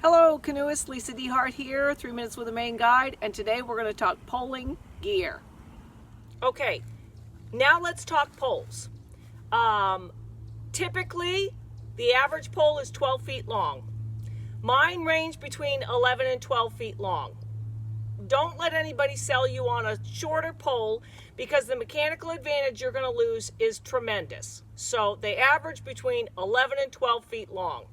Hello, canoeist Lisa DeHart here, 3 Minutes with a Maine Guide, and today we're going to talk poling gear. Okay, now let's talk poles. Typically, the average pole is 12 feet long. Mine range between 11 and 12 feet long. Don't let anybody sell you on a shorter pole because the mechanical advantage you're going to lose is tremendous. So they average between 11 and 12 feet long.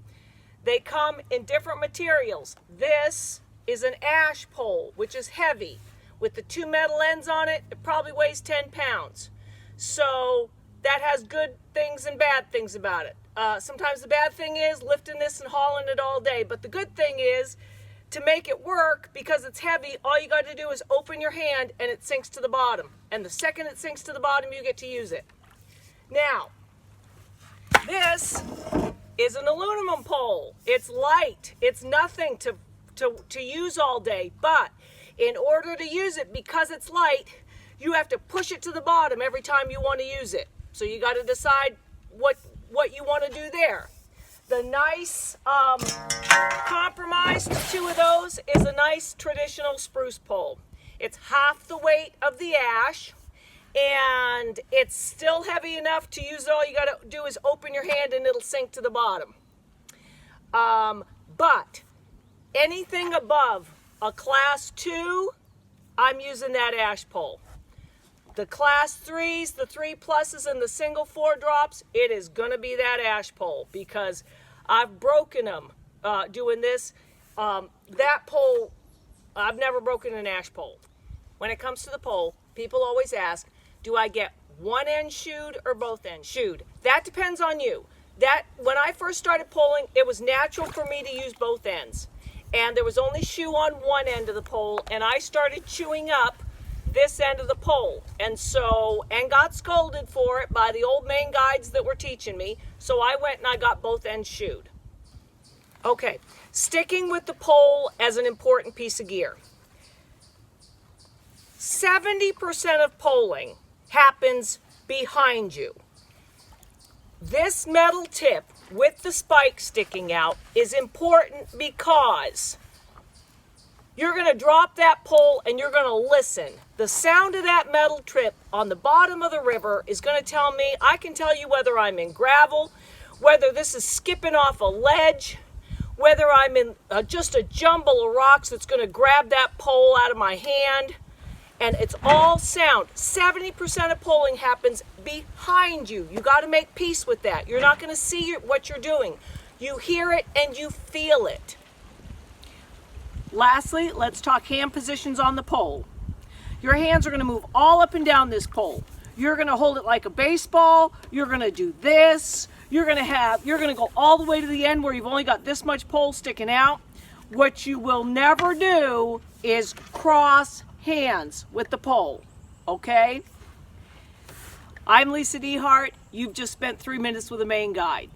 They come in different materials. This is an ash pole, which is heavy. With the two metal ends on it, it probably weighs 10 pounds. So that has good things and bad things about it. Sometimes the bad thing is lifting this and hauling it all day. But the good thing is, to make it work, because it's heavy, all you got to do is open your hand and it sinks to the bottom. And the second it sinks to the bottom, you get to use it. Now, this is an aluminum pole. It's light. It's nothing to use all day. But in order to use it, because it's light, you have to push it to the bottom every time you want to use it. So you got to decide what you want to do there. The nice compromise to two of those is a nice traditional spruce pole. It's half the weight of the ash, and it's still heavy enough to use it. All you got to do is open your hand and it'll sink to the bottom. But anything above a class 2, I'm using that ash pole. The class 3s, the 3+, and the single 4 drops, it is going to be that ash pole because I've broken them doing this. That pole, I've never broken an ash pole. When it comes to the pole, people always ask, do I get one end shoed or both ends shoed? That depends on you. When I first started poling, it was natural for me to use both ends. And there was only shoe on one end of the pole, and I started chewing up this end of the pole. And got scolded for it by the old Maine guides that were teaching me. So I went and I got both ends shoed. Okay, sticking with the pole as an important piece of gear. 70% of poling happens behind you. This metal tip with the spike sticking out is important because you're going to drop that pole and you're going to listen. The sound of that metal tip on the bottom of the river is going to tell me, I can tell you whether I'm in gravel, whether this is skipping off a ledge, whether I'm in just a jumble of rocks that's going to grab that pole out of my hand. And it's all sound. 70% of poling happens behind you. You got to make peace with that. You're not going to see what you're doing. You hear it and you feel it. Lastly, let's talk hand positions on the pole. Your hands are going to move all up and down this pole. You're going to hold it like a baseball. You're going to do this. You're going to go all the way to the end where you've only got this much pole sticking out. What you will never do is cross hands with the pole, okay? I'm Lisa DeHart. You've just spent 3 minutes with a Maine Guide.